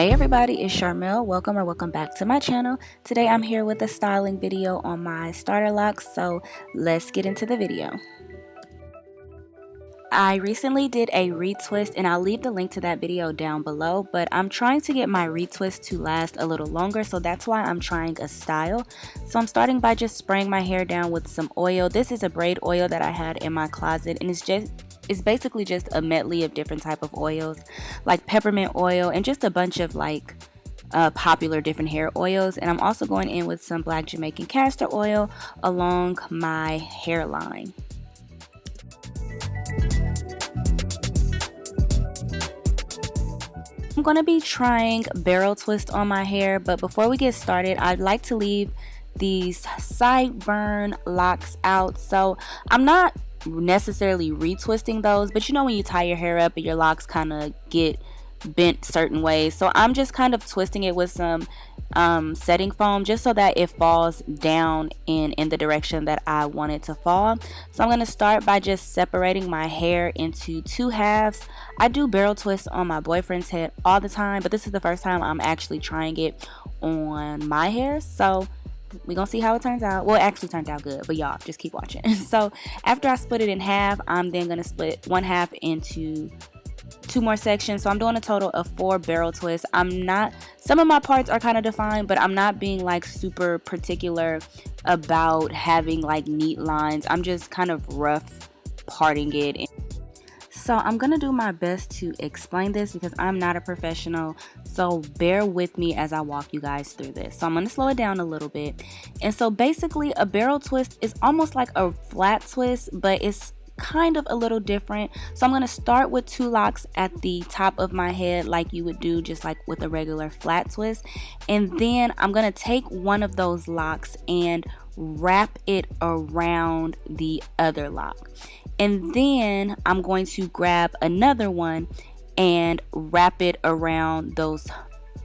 Hey everybody, it's Sharmel. Welcome back to my channel. Today I'm here with a styling video on my starter locks, so let's get into the video. I recently did a retwist and I'll leave the link to that video down below, but I'm trying to get my retwist to last a little longer, so that's why I'm trying a style. So I'm starting by just spraying my hair down with some oil. This is a braid oil that I had in my closet, and it's basically just a medley of different type of oils, like peppermint oil and just a bunch of like popular different hair oils. And I'm also going in with some black Jamaican castor oil along my hairline. I'm going to be trying barrel twist on my hair, but before we get started, I'd like to leave these sideburn locks out. So I'm not necessarily retwisting those, but you know when you tie your hair up and your locks kind of get bent certain ways, so I'm just kind of twisting it with some setting foam just so that it falls down in the direction that I want it to fall. So I'm going to start by just separating my hair into two halves. I do barrel twists on my boyfriend's head all the time, but this is the first time I'm actually trying it on my hair, so we're gonna see how it turns out. Well, it actually turned out good, but y'all just keep watching. So after I split it in half, I'm then gonna split one half into two more sections. So I'm doing a total of 4 barrel twists. Some of my parts are kind of defined, but I'm not being like super particular about having like neat lines. I'm just kind of rough parting it. So I'm gonna do my best to explain this because I'm not a professional, so bear with me as I walk you guys through this. So I'm gonna slow it down a little bit. And so basically a barrel twist is almost like a flat twist, but it's kind of a little different. So I'm going to start with 2 locks at the top of my head like you would do just like with a regular flat twist, and then I'm going to take one of those locks and wrap it around the other lock, and then I'm going to grab another one and wrap it around those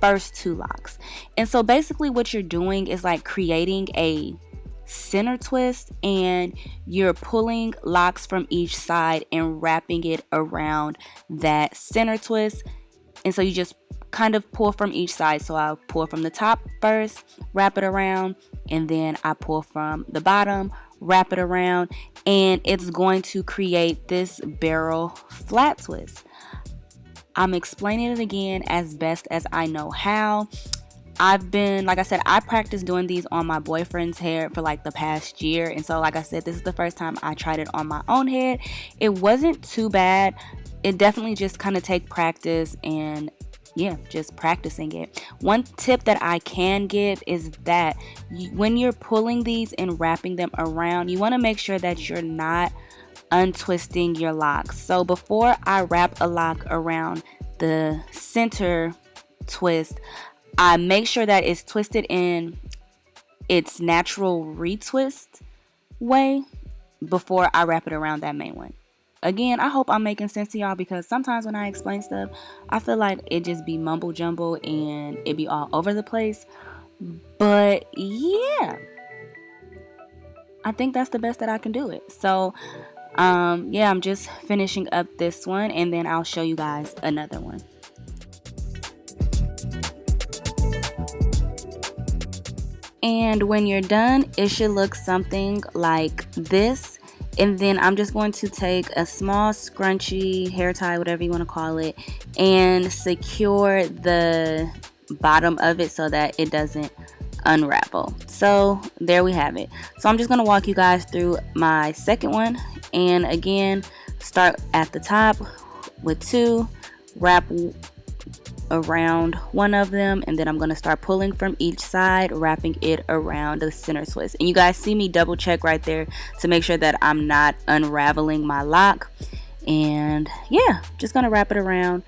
first 2 locks. And so basically what you're doing is like creating a center twist, and you're pulling locks from each side and wrapping it around that center twist. And so you just kind of pull from each side. So I'll pull from the top first, wrap it around, and then I pull from the bottom, wrap it around, and it's going to create this barrel flat twist. I'm explaining it again as best as I know how. Like I said, I practiced doing these on my boyfriend's hair for like the past year. And so like I said, this is the first time I tried it on my own head. It wasn't too bad. It definitely just kind of take practice, and yeah, just practicing it. One tip that I can give is that when you're pulling these and wrapping them around, you want to make sure that you're not untwisting your locks. So before I wrap a lock around the center twist, I make sure that it's twisted in its natural retwist way before I wrap it around that main one. Again, I hope I'm making sense to y'all, because sometimes when I explain stuff, I feel like it just be mumble jumble and it be all over the place. But yeah, I think that's the best that I can do it. So yeah, I'm just finishing up this one, and then I'll show you guys another one. And when you're done, it should look something like this. And then I'm just going to take a small scrunchie, hair tie, whatever you want to call it, and secure the bottom of it so that it doesn't unravel. So there we have it. So I'm just going to walk you guys through my second one. And again, start at the top with 2, wrap around one of them, and then I'm going to start pulling from each side, wrapping it around the center twist. And you guys see me double check right there to make sure that I'm not unraveling my lock. And yeah, just going to wrap it around.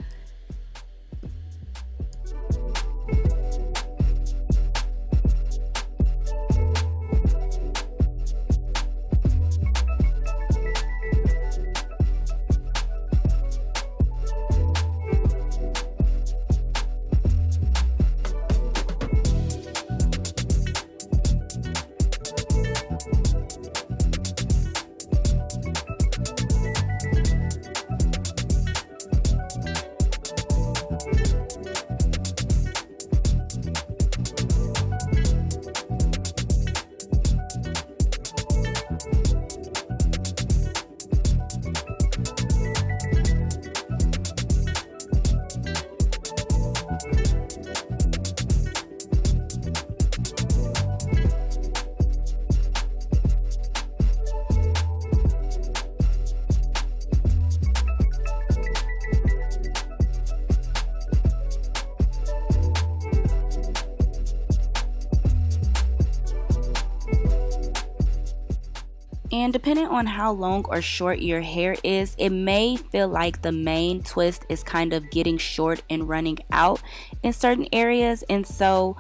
And depending on how long or short your hair is, it may feel like the main twist is kind of getting short and running out in certain areas. And so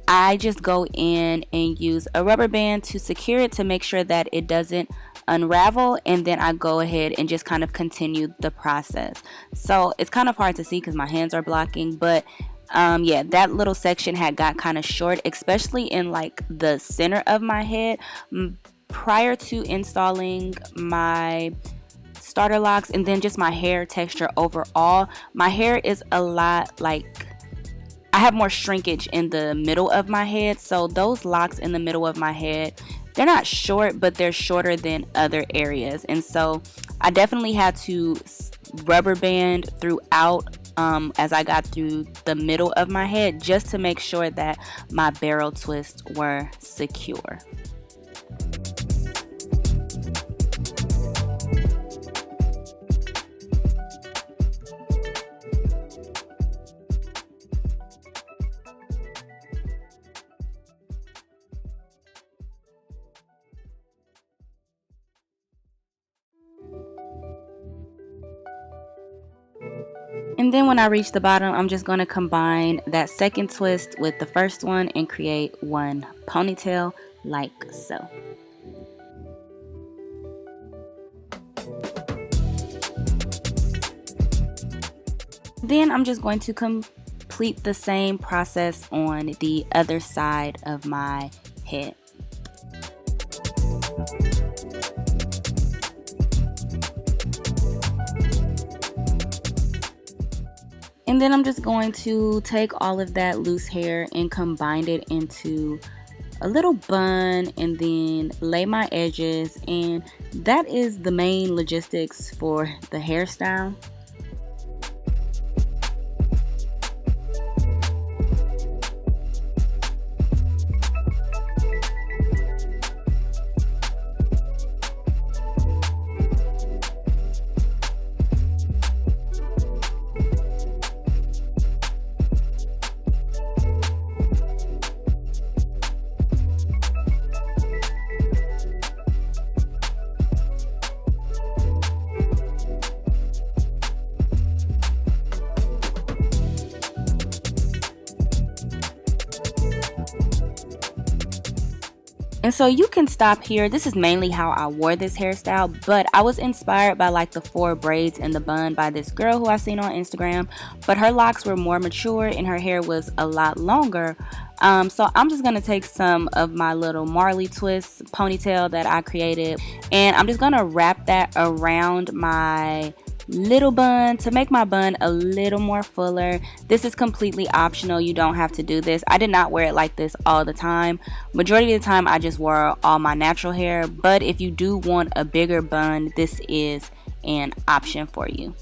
I just go in and use a rubber band to secure it to make sure that it doesn't unravel, and then I go ahead and just kind of continue the process. So it's kind of hard to see because my hands are blocking, but yeah, that little section had got kind of short, especially in like the center of my head. Prior to installing my starter locks and then just my hair texture overall, my hair is a lot like, I have more shrinkage in the middle of my head. So those locks in the middle of my head, they're not short, but they're shorter than other areas. And so I definitely had to rubber band throughout as I got through the middle of my head, just to make sure that my barrel twists were secure. And then when I reach the bottom, I'm just going to combine that second twist with the first one and create one ponytail like so. Then I'm just going to complete the same process on the other side of my head. And then I'm just going to take all of that loose hair and combine it into a little bun and then lay my edges, and that is the main logistics for the hairstyle. And so you can stop here. This is mainly how I wore this hairstyle, but I was inspired by like the 4 braids in the bun by this girl who I seen on Instagram, but her locks were more mature and her hair was a lot longer. So I'm just going to take some of my little Marley twist ponytail that I created, and I'm just going to wrap that around my little bun to make my bun a little more fuller. This is completely optional. You don't have to do this. I did not wear it like this all the time. Majority of the time I just wore all my natural hair, but if you do want a bigger bun, this is an option for you.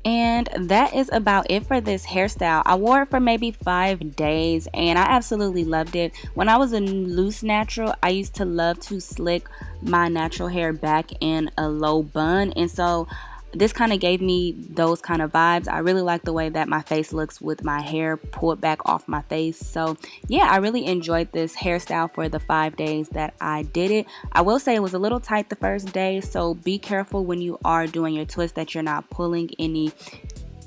And that is about it for this hairstyle. I wore it for maybe 5 days and I absolutely loved it. When I was a loose natural, I used to love to slick my natural hair back in a low bun, and so this kind of gave me those kind of vibes. I really like the way that my face looks with my hair pulled back off my face. So yeah, I really enjoyed this hairstyle for the 5 days that I did it. I will say it was a little tight the first day, so be careful when you are doing your twist that you're not pulling any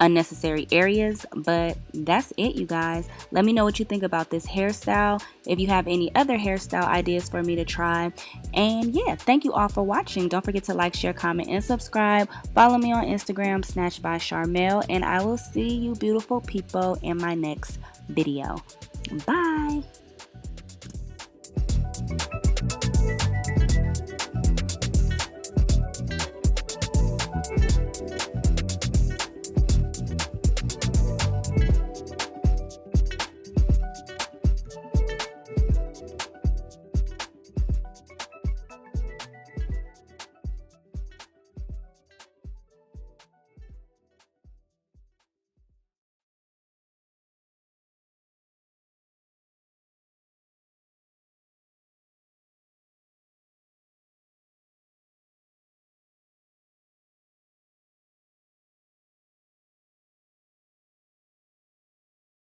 unnecessary areas. But that's it, you guys. Let me know what you think about this hairstyle, if you have any other hairstyle ideas for me to try. And yeah, thank you all for watching. Don't forget to like, share, comment, and subscribe. Follow me on Instagram, Snatched by Sharmel, and I will see you beautiful people in my next video. Bye.